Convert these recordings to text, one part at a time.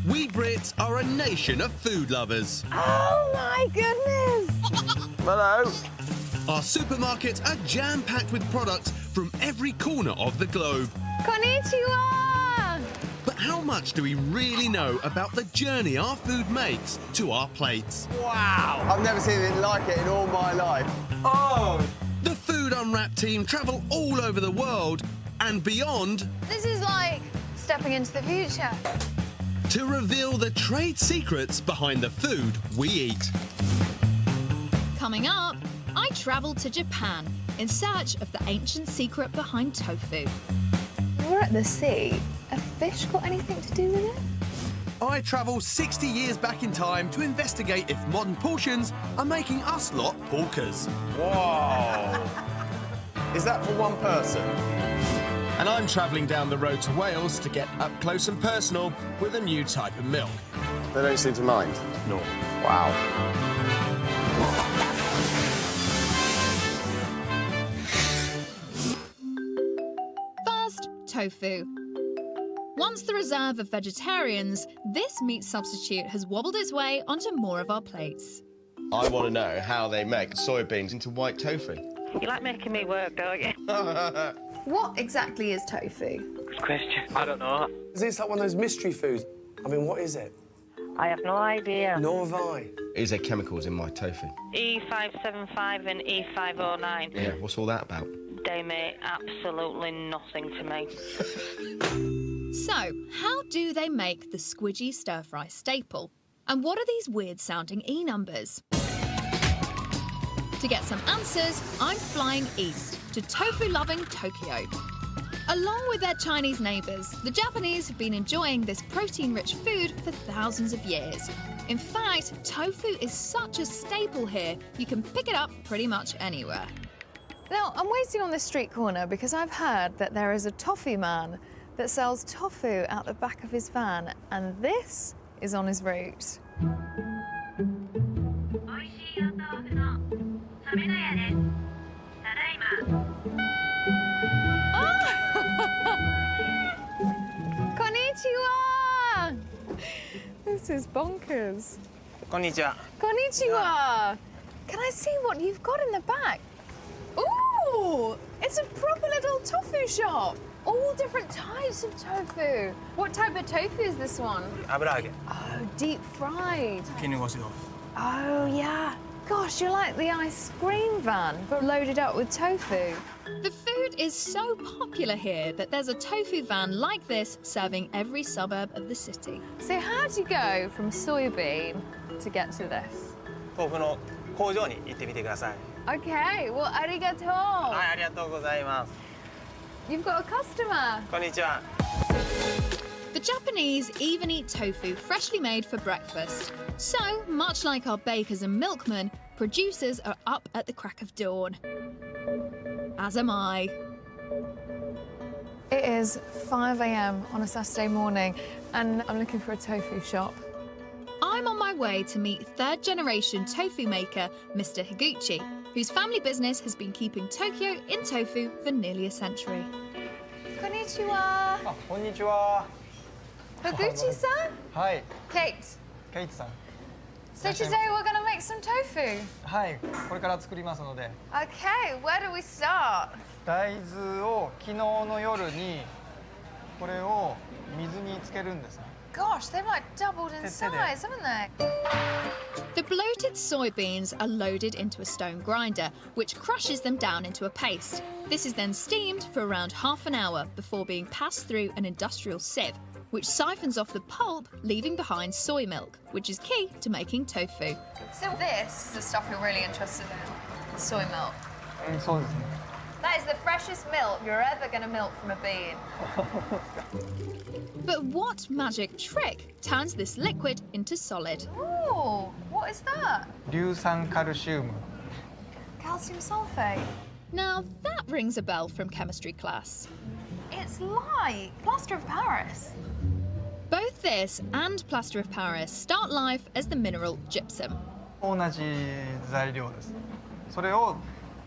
We Brits are a nation of food lovers. Oh my goodness! Hello. Our supermarkets are jam-packed with products from every corner of the globe. Konnichiwa! But how much do we really know about the journey our food makes to our plates? Wow! I've never seen anything like it in all my life. Oh! The Food Unwrapped team travel all over the world and beyond. This is like stepping into the future. To reveal the trade secrets behind the food we eat. Coming up, I travelled to Japan in search of the ancient secret behind tofu. We're at the sea. A fish got anything to do with it? I travel 60 years back in time to investigate if modern portions are making us lot porkers. Whoa! Is that for one person? And I'm travelling down the road to Wales to get up close and personal with a new type of milk. They don't seem to mind. No. Wow. First, tofu. Once the reserve of vegetarians, this meat substitute has wobbled its way onto more of our plates. I want to know how they make soybeans into white tofu. You like making me work, don't you? What exactly is tofu? Good question. I don't know. Is this like one of those mystery foods? I mean, what is it? I have no idea. Nor have I. Is there chemicals in my tofu? E575 and E509. Yeah, what's all that about? They make absolutely nothing to me. So, how do they make the squidgy stir-fry staple? And what are these weird-sounding E numbers? To get some answers, I'm flying east to tofu-loving Tokyo. Along with their Chinese neighbours, the Japanese have been enjoying this protein-rich food for thousands of years. In fact, tofu is such a staple here, you can pick it up pretty much anywhere. Now, I'm waiting on this street corner because I've heard that there is a tofu man that sells tofu out the back of his van, and this is on his route. Konnichiwa! This is bonkers. Konnichiwa. Konnichiwa! Can I see what you've got in the back? Ooh! It's a proper little tofu shop. All different types of tofu. What type of tofu is this one? 油揚げ。 Oh, deep fried. 絹ごし豆腐。 Oh, yeah. Gosh, you're like the ice cream van, but loaded up with tofu. The food is so popular here that there's a tofu van like this serving every suburb of the city. So how do you go from soybean to get to this? 豆腐の工場に行ってみてください。 Okay, well, arigato. はい、ありがとうございます。 You've got a customer. こんにちは。 The Japanese even eat tofu freshly made for breakfast. So, much like our bakers and milkmen, producers are up at the crack of dawn. As am I. It is 5 a.m. on a Saturday morning, and I'm looking for a tofu shop. I'm on my way to meet third-generation tofu maker Mr. Higuchi, whose family business has been keeping Tokyo in tofu for nearly a century. Konnichiwa. あ、こんにちは。 Higuchi-san? はい、 Kate. ケイトさん。 So today we're going to make some tofu. はい、これから作りますので。 Okay, where do we start? 大豆を昨日の夜にこれを水につけるんですね。 Gosh, they've like doubled in size, haven't they? The bloated soybeans are loaded into a stone grinder, which crushes them down into a paste. This is then steamed for around half an hour before being passed through an industrial sieve, which siphons off the pulp, leaving behind soy milk, which is key to making tofu. So this is the stuff you're really interested in, the soy milk. そうですね。 That is the freshest milk you're ever going to milk from a bean. But what magic trick turns this liquid into solid? Ooh, what is that? 硫酸カルシウム。 Calcium sulfate. Now that rings a bell from chemistry class. It's like plaster of Paris. Both this and plaster of Paris start life as the mineral gypsum. 同じ材料です。それを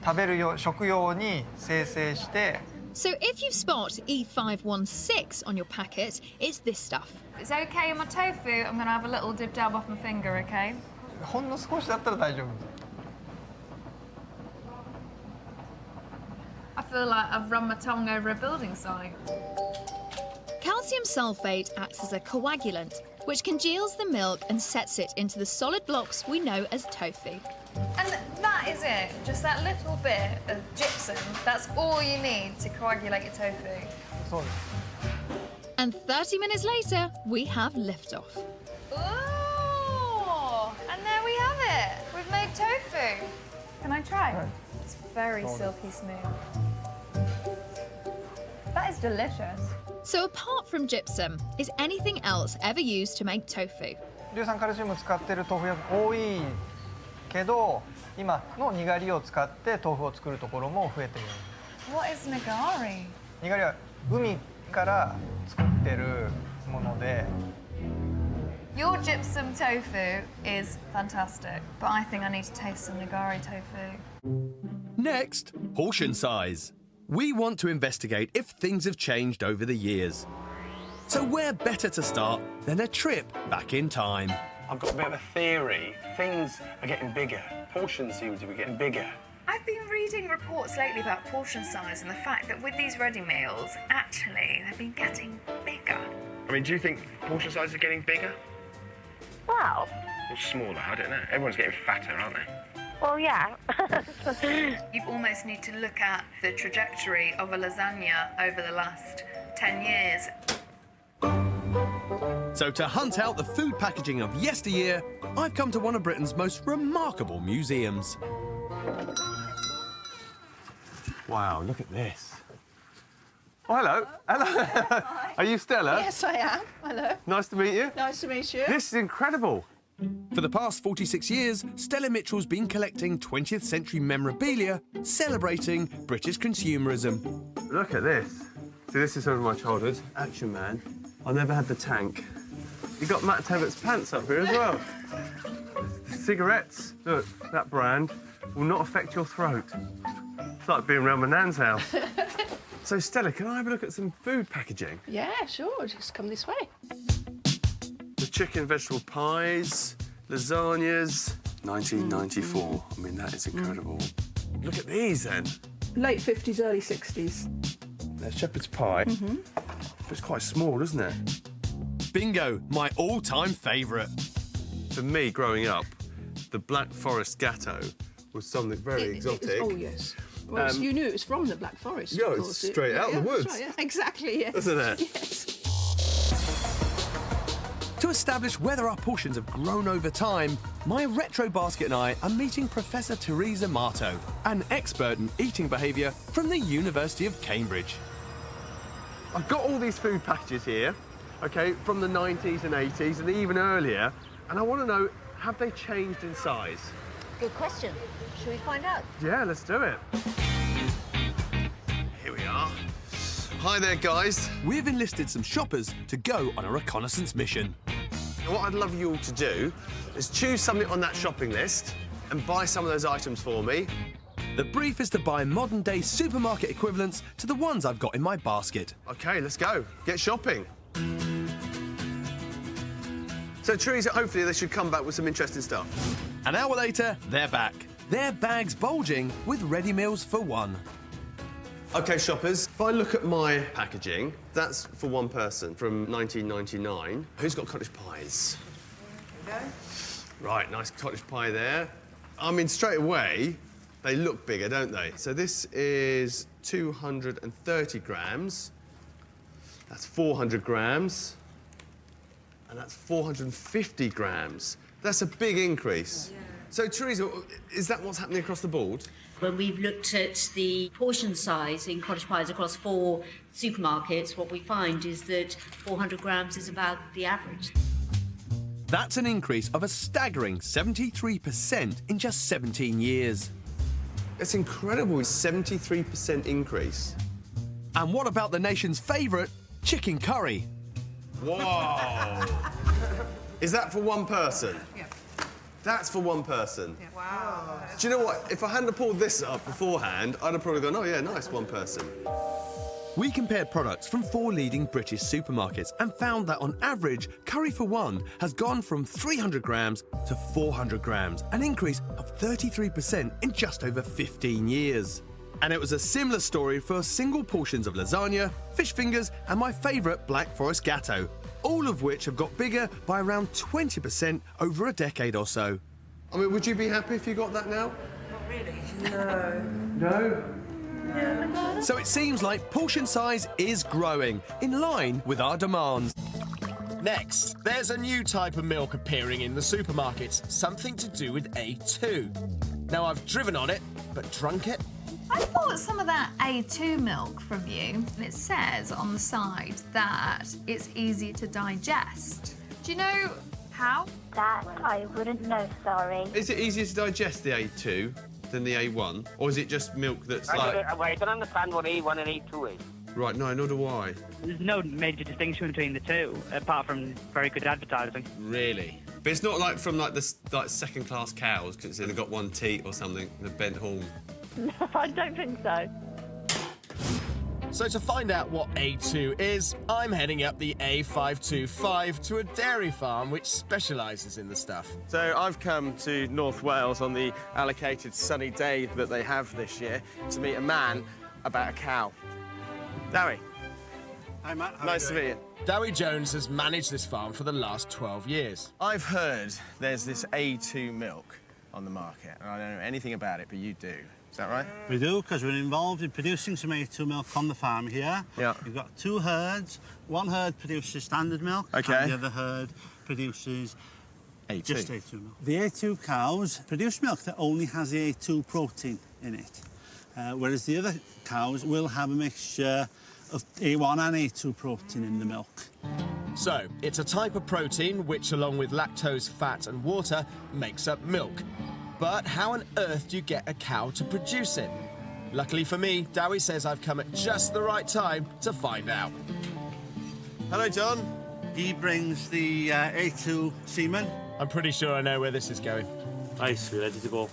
食べる用、食用に精製して So if you spot E516 on your packet, it's this stuff. It's okay in my tofu. I'm going to have a little dib dab off my finger, okay? ほんの少しだったら大丈夫。 I feel like I've run my tongue over a building site. Calcium sulfate acts as a coagulant, which congeals the milk and sets it into the solid blocks we know as tofu. And that is it. Just that little bit of gypsum. That's all you need to coagulate your tofu. そうです。 And 30 minutes later, we have liftoff. Ooh! And there we have it. We've made tofu. Can I try? Right. It's very silky smooth. That is delicious. So apart from gypsum, is anything else ever used to make tofu? 硫酸カルシウム使ってる豆腐屋多いけど、今のにがりを使って豆腐を作るところも増えている。 What is nagari? にがりは海から作ってるもので。 Your gypsum tofu is fantastic, but I think I need to taste some nagari tofu. Next, portion size. We want to investigate if things have changed over the years. So where better to start than a trip back in time? I've got a bit of a theory. Things are getting bigger. Portions seem to be getting bigger. I've been reading reports lately about portion size and the fact that with these ready meals, actually, they've been getting bigger. I mean, do you think portion sizes are getting bigger? Wow. Or smaller? I don't know. Everyone's getting fatter, aren't they? Well, yeah. You almost need to look at the trajectory of a lasagna over the last 10 years. So to hunt out the food packaging of yesteryear, I've come to one of Britain's most remarkable museums. Wow, look at this. Oh, hello. Hello. Are you Stella? Yes, I am. Hello. Nice to meet you. Nice to meet you. This is incredible. For the past 46 years, Stella Mitchell's been collecting 20th century memorabilia celebrating British consumerism. Look at this. See, this is some of my childhood. Action Man. I never had the tank. You got Matt Tebbutt's pants up here as well. Cigarettes. Look, that brand will not affect your throat. It's like being around my nan's house. So, Stella, can I have a look at some food packaging? Yeah, sure. Just come this way. There's chicken vegetable pies, lasagnas. 1994. I mean, that is incredible. Look at these, then. Late 50s, early 60s. There's shepherd's pie. It's quite small, isn't it? Bingo, my all-time favourite. For me, growing up, the Black Forest Gateau was something very exotic. Oh, yes. Well, you knew it was from the Black Forest. Yeah, of it's course. straight out of the woods. Right, yeah. Exactly, yes. Isn't it? Yes. To establish whether our portions have grown over time, my retro basket and I are meeting Professor Teresa Marto, an expert in eating behaviour from the University of Cambridge. I've got all these food packages here, OK, from the 90s and 80s and even earlier, and I want to know, have they changed in size? Good question. Should we find out? Yeah, let's do it. Here we are. Hi there, guys. We've enlisted some shoppers to go on a reconnaissance mission. What I'd love you all to do is choose something on that shopping list and buy some of those items for me. The brief is to buy modern-day supermarket equivalents to the ones I've got in my basket. OK, let's go. Get shopping. So, Teresa, hopefully they should come back with some interesting stuff. An hour later, they're back. Their bags bulging with ready meals for one. OK, shoppers, if I look at my packaging, that's for one person from 1999. Who's got cottage pies? There you go. Right, nice cottage pie there. I mean, straight away, they look bigger, don't they? So this is 230 grams. That's 400 grams. And that's 450 grams. That's a big increase. Yeah. So, Teresa, is that what's happening across the board? When we've looked at the portion size in cottage pies across 4 supermarkets, what we find is that 400 grams is about the average. That's an increase of a staggering 73% in just 17 years. It's incredible, 73% increase. And what about the nation's favourite, chicken curry? Whoa! Is that for one person? Yeah. That's for one person. Yeah. Wow. Do you know what? If I hadn't pulled this up beforehand, I'd have probably gone, oh yeah, nice, one person. We compared products from 4 leading British supermarkets and found that on average, curry for one has gone from 300 grams to 400 grams, an increase of 33% in just over 15 years. And it was a similar story for single portions of lasagna, fish fingers, and my favourite Black Forest Gateau, all of which have got bigger by around 20% over a decade or so. I mean, would you be happy if you got that now? Not really. No. No? So it seems like portion size is growing, in line with our demands. Next, there's a new type of milk appearing in the supermarkets, something to do with A2. Now, I've driven on it, but drunk it? I bought some of that A2 milk from you, and it says on the side that it's easier to digest. Do you know how? That I wouldn't know, sorry. Is it easier to digest the A2 than the A1? Or is it just milk that's like... I don't understand what A1 and A2 is. Right, no, nor do I. There's no major distinction between the two, apart from very good advertising. Really? But it's not like from like the second-class cows, because they've got one teat or something, the bent horn. No, I don't think so. So to find out what A2 is, I'm heading up the A525 to a dairy farm which specialises in the stuff. So I've come to North Wales on the allocated sunny day that they have this year to meet a man about a cow. Dowie. Hi, Matt. Nice to meet you. Dowie Jones has managed this farm for the last 12 years. I've heard there's this A2 milk on the market, and I don't know anything about it, but you do. Is that right? We do, because we're involved in producing some A2 milk on the farm here. Yeah. We've got 2 herds. One herd produces standard milk, okay, and the other herd produces A2. Just A2 milk. The A2 cows produce milk that only has the A2 protein in it, whereas the other cows will have a mixture of A1 and A2 protein in the milk. So, it's a type of protein which, along with lactose, fat and water, makes up milk. But how on earth do you get a cow to produce it? Luckily for me, Dowie says I've come at just the right time to find out. Hello, John. He brings the A2 semen. I'm pretty sure I know where this is going. Nice, we're ready to go.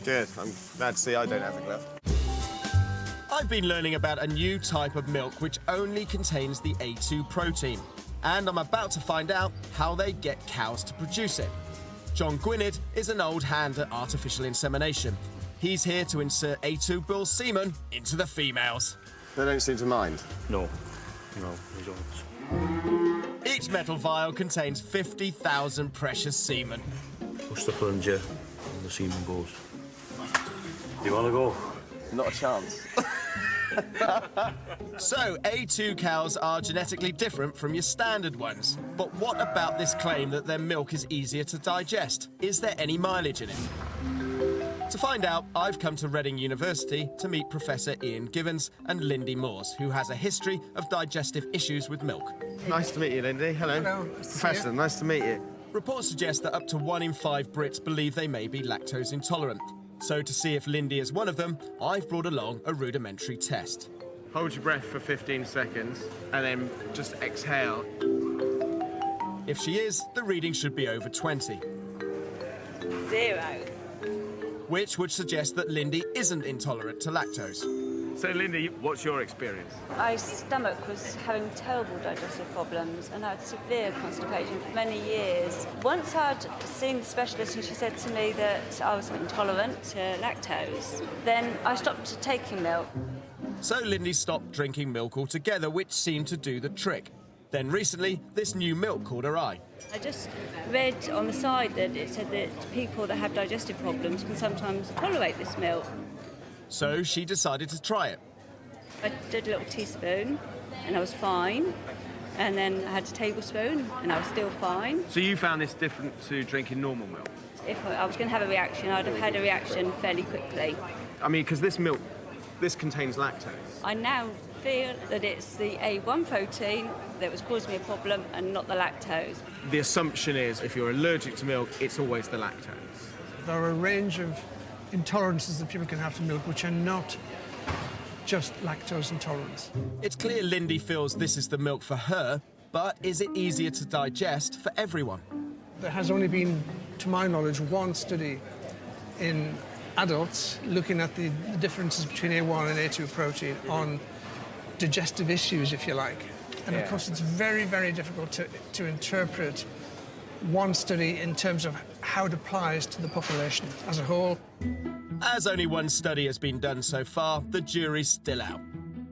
Good, I'm glad to see I don't have a glove. I've been learning about a new type of milk which only contains the A2 protein. And I'm about to find out how they get cows to produce it. John Gwynedd is an old hand at artificial insemination. He's here to insert A2 bull semen into the females. They don't seem to mind? No, they don't. Each metal vial contains 50,000 precious semen. Push the plunger and the semen goes. Do you want to go? Not a chance. So, A2 cows are genetically different from your standard ones. But what about this claim that their milk is easier to digest? Is there any mileage in it? To find out, I've come to Reading University to meet Professor Ian Givens and Lindy Morse, who has a history of digestive issues with milk. Nice to meet you, Lindy. Hello. Hello. Professor, nice to meet you. Reports suggest that up to 1 in 5 Brits believe they may be lactose intolerant. So to see if Lindy is one of them, I've brought along a rudimentary test. Hold your breath for 15 seconds and then just exhale. If she is, the reading should be over 20. 0. Which would suggest that Lindy isn't intolerant to lactose. So, Lindy, what's your experience? My stomach was having terrible digestive problems and I had severe constipation for many years. Once I'd seen the specialist and she said to me that I was intolerant to lactose, then I stopped taking milk. So Lindy stopped drinking milk altogether, which seemed to do the trick. Then recently, this new milk caught her eye. I just read on the side that it said that people that have digestive problems can sometimes tolerate this milk. So she decided to try it. I did a little teaspoon and I was fine. And then I had a tablespoon and I was still fine. So you found this different to drinking normal milk? If I was going to have a reaction, I'd have had a reaction fairly quickly. I mean, because this milk, this contains lactose. I now feel that it's the A1 protein that was causing me a problem and not the lactose. The assumption is if you're allergic to milk, it's always the lactose. There are a range of intolerances that people can have to milk which are not just lactose intolerance. It's clear Lindy feels this is the milk for her, but is it easier to digest for everyone? There has only been, to my knowledge, one study in adults looking at the differences between A1 and A2 protein on digestive issues, if you like. And of course, it's very, very difficult to interpret one study in terms of how it applies to the population as a whole. As only one study has been done so far, the jury's still out.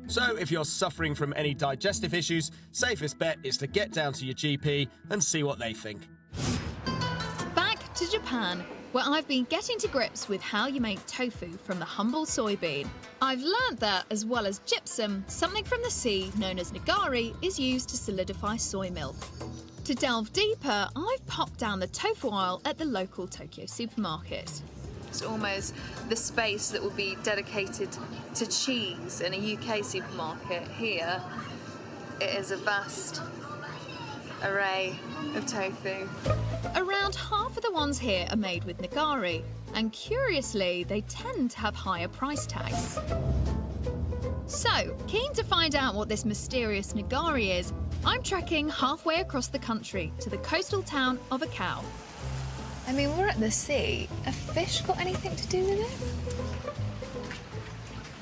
So if you're suffering from any digestive issues, safest bet is to get down to your GP and see what they think. Back to Japan, where I've been getting to grips with how you make tofu from the humble soybean. I've learnt that, as well as gypsum, something from the sea known as nagari is used to solidify soy milk. To delve deeper, I've popped down the tofu aisle at the local Tokyo supermarket. It's almost the space that would be dedicated to cheese in a UK supermarket. Here, it is a vast array of tofu. Around half of the ones here are made with nigari, and curiously, they tend to have higher price tags. So, keen to find out what this mysterious nigari is, I'm trekking halfway across the country to the coastal town of Akau. I mean, we're at the sea. A fish got anything to do with it?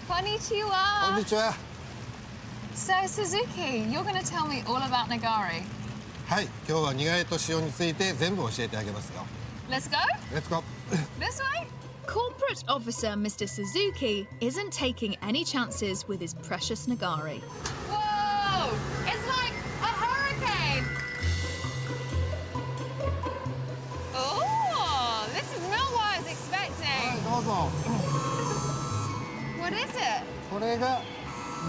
Konnichiwa. Konnichiwa. So, Suzuki, you're going to tell me all about nagari. はい、今日は苦いと塩について全部教えてあげますよ。Let's go? Let's go. This way? Corporate officer Mr. Suzuki isn't taking any chances with his precious nagari. Whoa! It's like a hurricane! Oh, this is not what I was expecting. どうぞ。 What is it? これが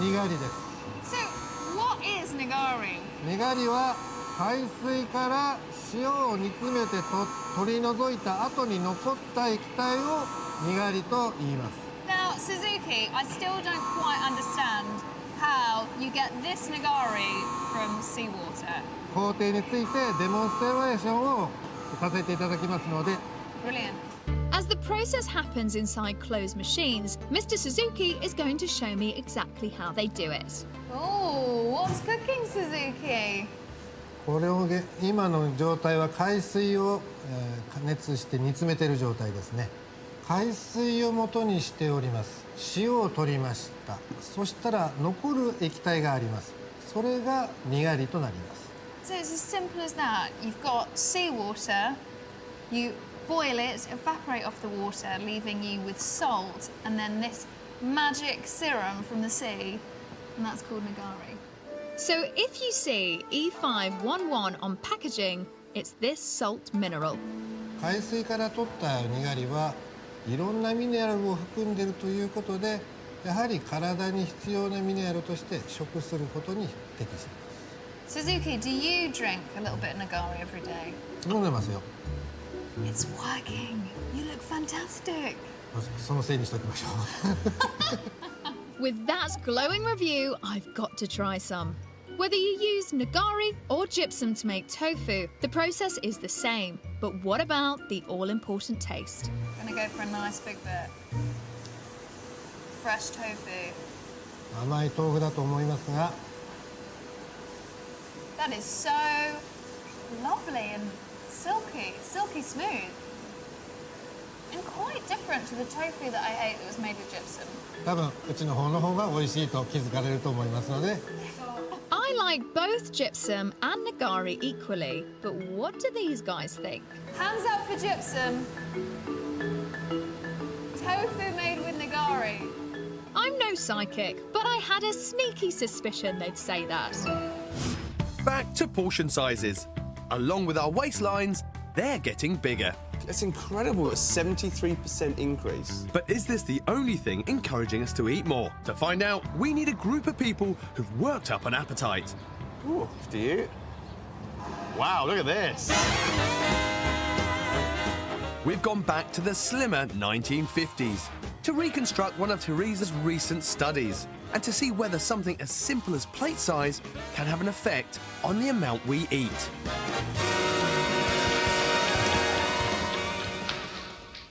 にがりです。 So, what is nagari? にがりは海水から塩を煮詰めて取り除いた後に残った液体をにがりと言います。 Now, Suzuki, I still don't quite understand how you get this nagari from seawater. 工程についてデモンストレーションをさせていただきますので。 Brilliant. As the process happens inside closed machines, Mr. Suzuki is going to show me exactly how they do it. Oh, what's cooking, Suzuki? これを今の状態は海水を加熱して煮詰めている状態ですね。海水を元にしております。塩を取りました。そしたら残る液体があります。それがにがりとなります。 So it's as simple as that. You've got seawater, you boil it, evaporate off the water, leaving you with salt, and then this magic serum from the sea, and that's called nagari. So if you see E511 on packaging, it's this salt mineral. 海水から取ったにがりはいろんなミネラルを含んでいるということで、やはり体に必要なミネラルとして食することに適しています。 Suzuki, do you drink a little bit of nagari every day? 飲んでますよ。 It's working. You look fantastic. そのせいにしておきましょう。 With that glowing review, I've got to try some. Whether you use nagari or gypsum to make tofu, the process is the same. But what about the all-important taste? I'm gonna go for a nice big bit. Fresh tofu. 甘い豆腐だと思いますが。 That is so lovely and silky smooth. And quite different to the tofu that I ate that was made with gypsum. 多分うちの方の方が美味しいと気づかれると思いますので。 I like both gypsum and nagari equally, but what do these guys think? Hands up for gypsum. Tofu made with nagari. I'm no psychic, but I had a sneaky suspicion they'd say that. Back to portion sizes. Along with our waistlines, they're getting bigger. It's incredible, a 73% increase. But is this the only thing encouraging us to eat more? To find out, we need a group of people who've worked up an appetite. Ooh, do you? Wow, look at this. We've gone back to the slimmer 1950s to reconstruct one of Teresa's recent studies and to see whether something as simple as plate size can have an effect on the amount we eat.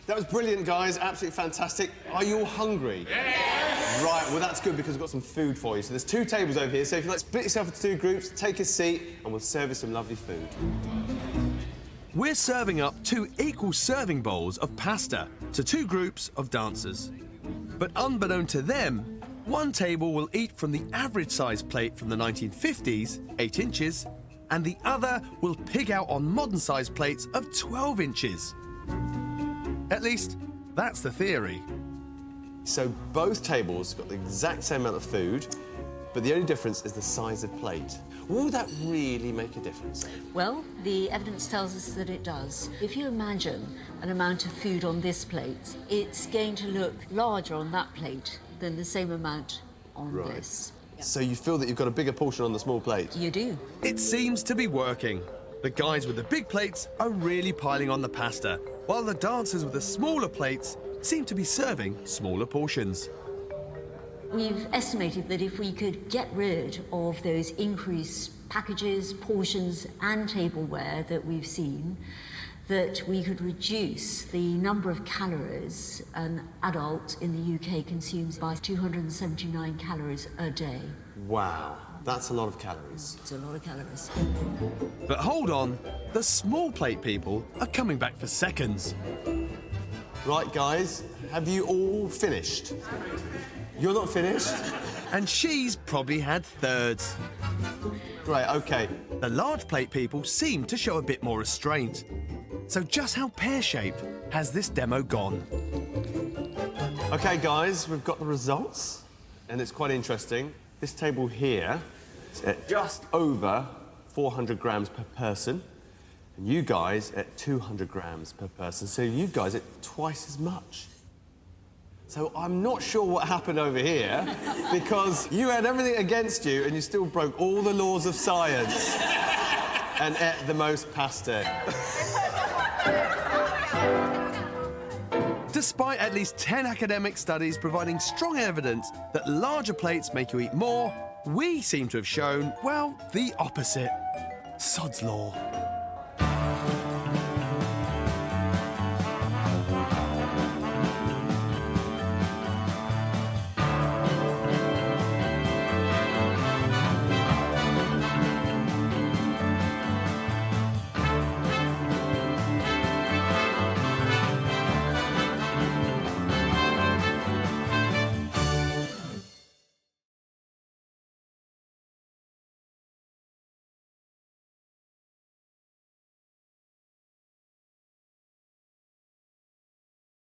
That was brilliant, guys. Absolutely fantastic. Are you all hungry? Yes! Right, well, that's good because we've got some food for you. So there's 2 tables over here. So if you'd like to split yourself into 2 groups, take a seat, and we'll serve you some lovely food. We're serving up 2 equal serving bowls of pasta to 2 groups of dancers. But unbeknown to them, One table will eat from the average size plate from the 1950s, 8 inches, and the other will pig out on modern size plates of 12 inches. At least, that's the theory. So both tables got the exact same amount of food, but the only difference is the size of plate. Will that really make a difference? Well, the evidence tells us that it does. If you imagine an amount of food on this plate, it's going to look larger on that plate than the same amount on this. So you feel that you've got a bigger portion on the small plate? You do. It seems to be working. The guys with the big plates are really piling on the pasta, while the dancers with the smaller plates seem to be serving smaller portions. We've estimated that if we could get rid of those increased packages, portions and tableware that we've seen, that we could reduce the number of calories an adult in the UK consumes by 279 calories a day. Wow, that's a lot of calories. It's a lot of calories. But hold on, the small plate people are coming back for seconds. Right, guys, have you all finished? You're not finished? And she's probably had thirds. Great, OK. The large plate people seem to show a bit more restraint. So just how pear-shaped has this demo gone? OK, guys, we've got the results, and it's quite interesting. This table here is at just over 400 grams per person, and you guys at 200 grams per person. So you guys at twice as much. So I'm not sure what happened over here, because you had everything against you and you still broke all the laws of science and ate the most pasta. Despite at least 10 academic studies providing strong evidence that larger plates make you eat more, we seem to have shown, well, the opposite. Sod's law.